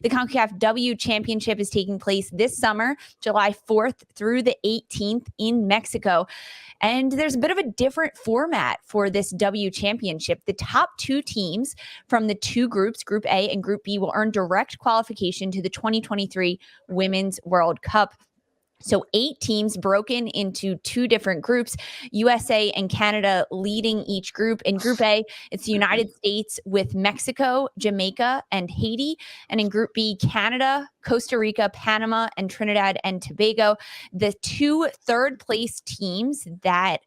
The Concacaf W Championship is taking place this summer, July 4th through the 18th in Mexico. And there's a bit of a different format for this W Championship. The top two teams from the two groups, Group A and Group B, will earn direct qualification to the 2023 Women's World Cup. So 8 teams broken into 2 different groups, USA and Canada leading each group. In Group A, it's the United States with Mexico, Jamaica, and Haiti. And in Group B, Canada, Costa Rica, Panama, and Trinidad and Tobago. The 2 third-place teams that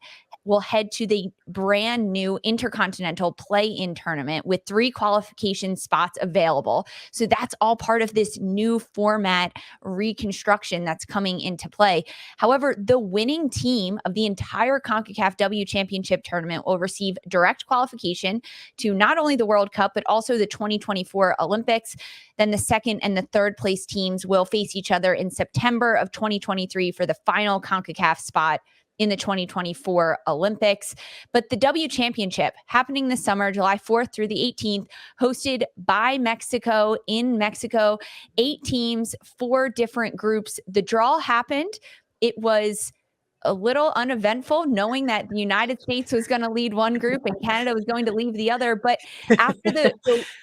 will head to the brand new Intercontinental Play-In tournament with 3 qualification spots available. So that's all part of this new format reconstruction that's coming into play. However, the winning team of the entire Concacaf W Championship tournament will receive direct qualification to not only the World Cup, but also the 2024 Olympics. Then the second and the third place teams will face each other in September of 2023 for the final CONCACAF spot in the 2024 Olympics. But the W Championship happening this summer, July 4th through the 18th, hosted by Mexico in Mexico, 8 teams, 4 different groups. The draw happened. It was a little uneventful, knowing that the United States was going to lead one group and Canada was going to leave the other. But after the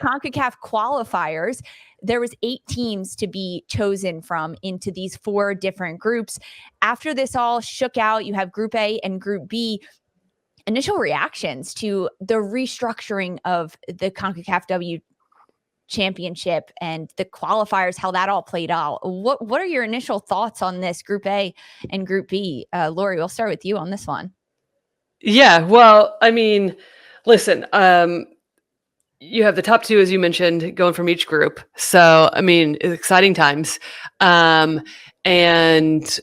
CONCACAF qualifiers, there was 8 teams to be chosen from into these 4 different groups. After this all shook out, you have Group A and Group B. Initial reactions to the restructuring of the CONCACAF W Championship and the qualifiers, how that all played out. What are your initial thoughts on this Group A and Group B? Lori, we'll start with you on this one. Yeah, well, I mean, listen, you have the top 2, as you mentioned, going from each group. So, I mean, it's exciting times. And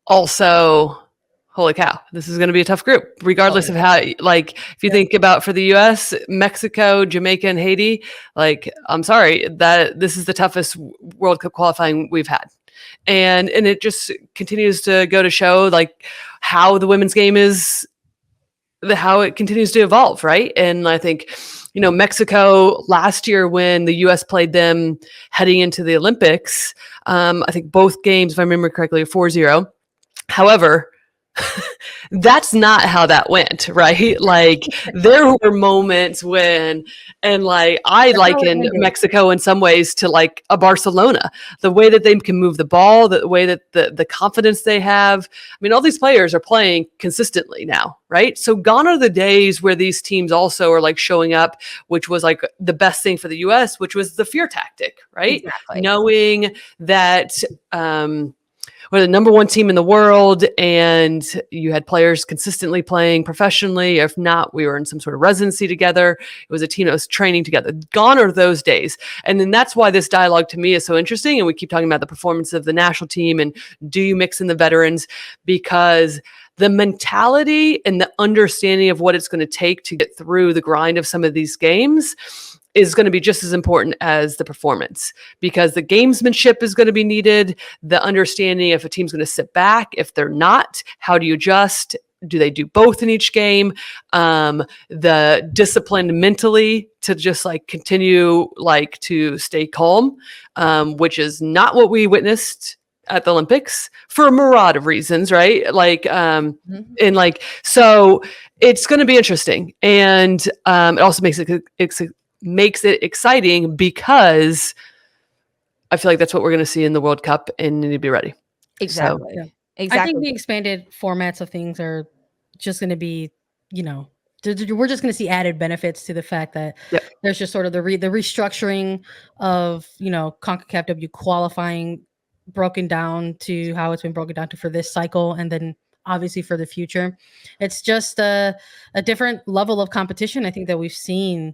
also, holy cow, this is going to be a tough group, regardless of how, like, if you think about for the U.S., Mexico, Jamaica, and Haiti, like, I'm sorry, that this is the toughest World Cup qualifying we've had. And it just continues to go to show, like, how the women's game is, how it continues to evolve, right? And I think, Mexico last year when the U.S. played them heading into the Olympics, I think both games, if I remember correctly, are 4-0. However, that's not how that went, right? Like, there were moments when, and like, I liken Mexico in some ways to like a Barcelona, the way that they can move the ball, the way that the confidence they have. I mean, all these players are playing consistently now, right? So gone are the days where these teams also are like showing up, which was like the best thing for the US, which was the fear tactic, right? Exactly. Knowing that, we're the number 1 team in the world, and you had players consistently playing professionally. If not, we were in some sort of residency together. It was a team that was training together. Gone are those days. And then that's why this dialogue to me is so interesting. And we keep talking about the performance of the national team and do you mix in the veterans? Because the mentality and the understanding of what it's going to take to get through the grind of some of these games is going to be just as important as the performance, because the gamesmanship is going to be needed. The understanding if a team's going to sit back, if they're not, how do you adjust? Do they do both in each game? The discipline mentally to just like continue like to stay calm, which is not what we witnessed at the Olympics for a myriad of reasons, right? Like, and like, so it's going to be interesting. And it also makes it exciting because I feel like that's what we're going to see in the World Cup and need to be ready. Exactly. So, exactly. I think the expanded formats of things are just going to be, we're just going to see added benefits to the fact that there's just sort of the restructuring of, CONCACAF W qualifying broken down to how it's been broken down to for this cycle. And then obviously for the future, it's just a different level of competition, I think, that we've seen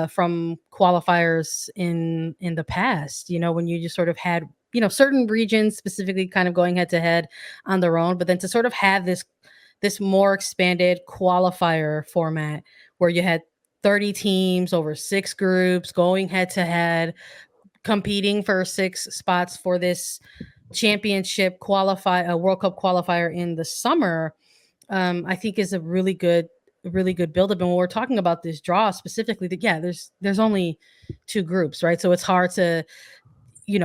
from qualifiers in the past, when you just sort of had, certain regions specifically kind of going head to head on their own, but then to sort of have this more expanded qualifier format where you had 30 teams over 6 groups going head to head, competing for 6 spots for this championship World Cup qualifier in the summer, I think is a really good really good buildup. And when we're talking about this draw specifically, there's only 2 groups, right? So it's hard to,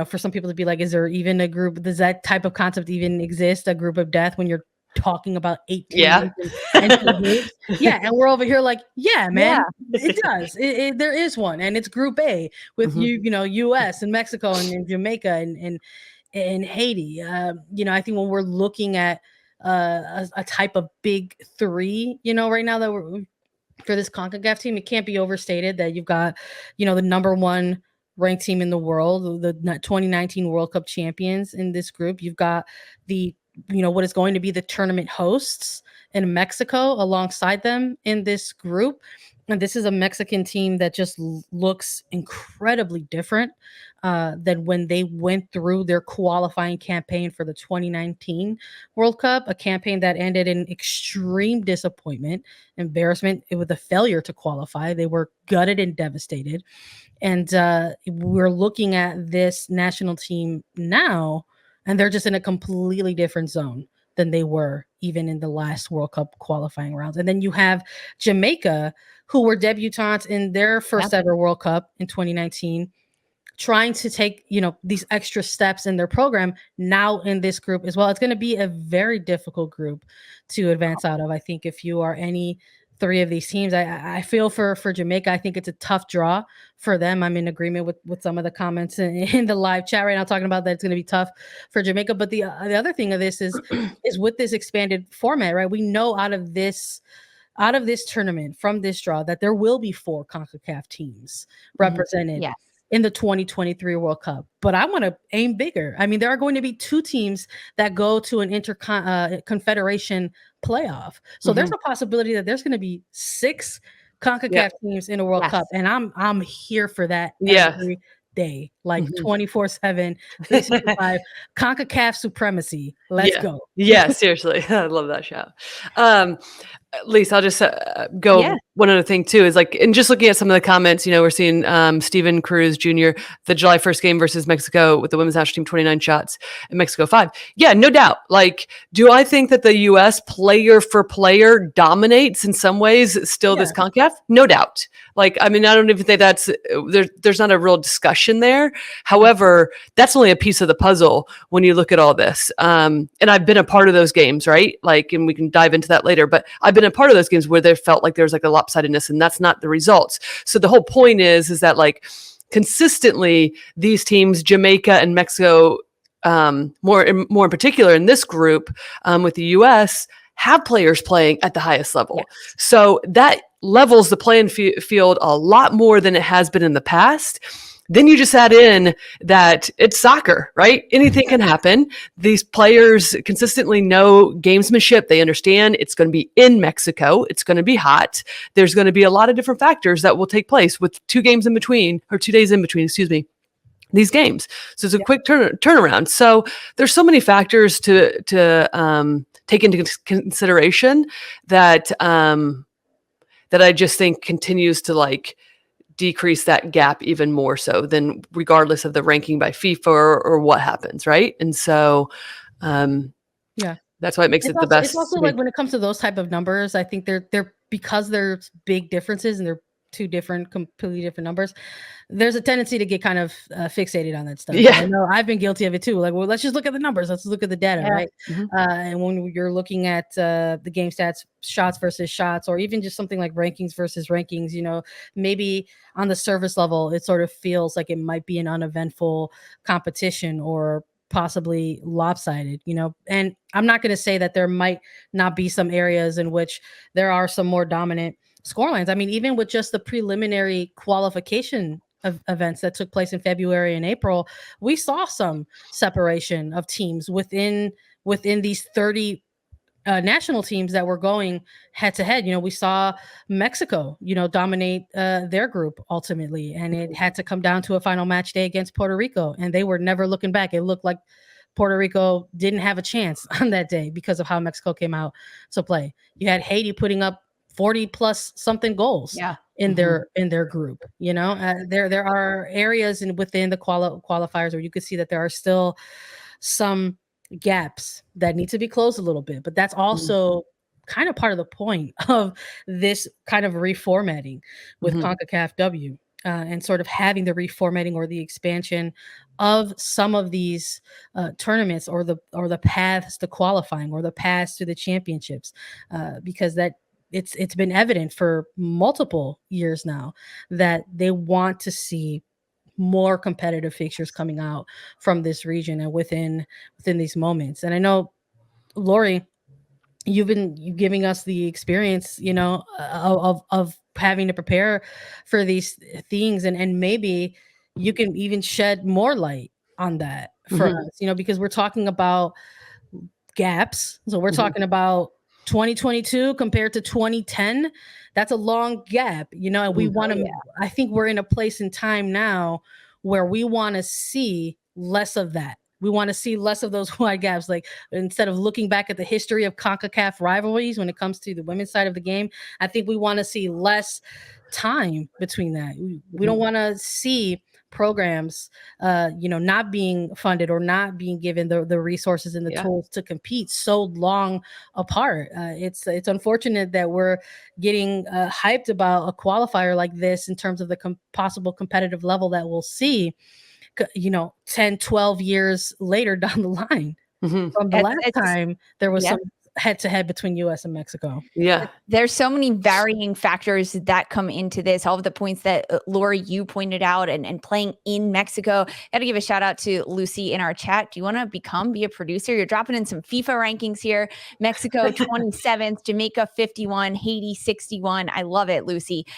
for some people to be like, is there even a group? Does that type of concept even exist? A group of death when you're talking about 8 teams and 2 groups? Yeah, and we're over here like, yeah, man, it does. There is one, and it's Group A with U.S. and Mexico and Jamaica and Haiti. I think when we're looking at a type of big 3, right now that we're for this CONCACAF team, it can't be overstated that you've got, the number 1 ranked team in the world, the 2019 World Cup champions in this group. You've got the, what is going to be the tournament hosts in Mexico alongside them in this group. And this is a Mexican team that just looks incredibly different than when they went through their qualifying campaign for the 2019 World Cup, a campaign that ended in extreme disappointment, embarrassment with a failure to qualify. They were gutted and devastated. And we're looking at this national team now, and they're just in a completely different zone than they were even in the last World Cup qualifying rounds. And then you have Jamaica, who were debutantes in their first ever World Cup in 2019, trying to take, these extra steps in their program now in this group as well. It's going to be a very difficult group to advance out of. I think if you are any 3 of these teams, I feel for Jamaica. I think it's a tough draw for them. I'm in agreement with some of the comments in the live chat right now talking about that it's going to be tough for Jamaica. But the other thing of this is with this expanded format, right? We know out of this tournament from this draw that there will be 4 CONCACAF teams represented in the 2023 World Cup. But I want to aim bigger. I mean, there are going to be 2 teams that go to an confederation playoff. So there's a possibility that there's going to be 6 CONCACAF teams in a World Cup. And I'm here for that every day, like 24/7, 365, CONCACAF supremacy. Let's go. Yeah, seriously. I love that shout. Lisa, I'll just go one other thing too is like, and just looking at some of the comments, we're seeing Steven Cruz Jr., the July 1st game versus Mexico with the women's national team, 29 shots and Mexico 5. Yeah, no doubt. Like, do I think that the U.S. player for player dominates in some ways still this CONCACAF? No doubt. Like, I mean, I don't even think that's, there's not a real discussion there. However, that's only a piece of the puzzle when you look at all this. And I've been a part of those games, right? Like, and we can dive into that later, but I've been a part of those games where there felt like there's like a lopsidedness, and that's not the results. So the whole point is that like consistently these teams, Jamaica and Mexico, more in particular in this group with the U.S., have players playing at the highest level. Yes. So that levels the playing field a lot more than it has been in the past. Then you just add in that it's soccer, right? Anything can happen. These players consistently know gamesmanship. They understand it's going to be in Mexico. It's going to be hot. There's going to be a lot of different factors that will take place with 2 days in between, these games. So it's a quick turnaround. So there's so many factors to take into consideration that that I just think continues to like decrease that gap even more so than regardless of the ranking by FIFA or what happens, right? And so that's why it makes it the best. It's also like when it comes to those type of numbers, I think they're because there's big differences and they're 2 completely different numbers, there's a tendency to get kind of fixated on that stuff. Yeah, I know I've been guilty of it too. Like, well, let's just look at the numbers. Let's look at the data, right? And when you're looking at the game stats, shots versus shots, or even just something like rankings versus rankings, maybe on the surface level, it sort of feels like it might be an uneventful competition or possibly lopsided, and I'm not going to say that there might not be some areas in which there are some more dominant scorelines. I mean, even with just the preliminary qualification of events that took place in February and April, we saw some separation of teams within these 30 national teams that were going head to head. We saw Mexico, dominate their group ultimately, and it had to come down to a final match day against Puerto Rico, and they were never looking back. It looked like Puerto Rico didn't have a chance on that day because of how Mexico came out to play. You had Haiti putting up 40 plus something goals in their group. There are areas within the qualifiers where you could see that there are still some gaps that need to be closed a little bit, but that's also kind of part of the point of this kind of reformatting with CONCACAF W. And sort of having the reformatting or the expansion of some of these tournaments, or the paths to qualifying, or the paths to the championships, because that it's been evident for multiple years now that they want to see more competitive fixtures coming out from this region and within these moments. And I know, Lori, you've giving us the experience, of having to prepare for these things, and maybe you can even shed more light on that for us, because we're talking about gaps. So we're talking about 2022 compared to 2010. That's a long gap, and we want to, I think we're in a place in time now where we want to see less of that. We want to see less of those wide gaps. Like, instead of looking back at the history of CONCACAF rivalries when it comes to the women's side of the game, I think we want to see less time between that. We don't want to see programs, not being funded or not being given the resources and the tools to compete so long apart. It's unfortunate that we're getting hyped about a qualifier like this in terms of the possible competitive level that we'll see, 10, 12 years later down the line from the last time there was some head-to-head between US and Mexico. Yeah. There's so many varying factors that come into this. All of the points that Lori, you pointed out, and playing in Mexico. Got to give a shout out to Lucy in our chat. Do you want to be a producer? You're dropping in some FIFA rankings here. Mexico 27th, Jamaica 51, Haiti 61. I love it, Lucy.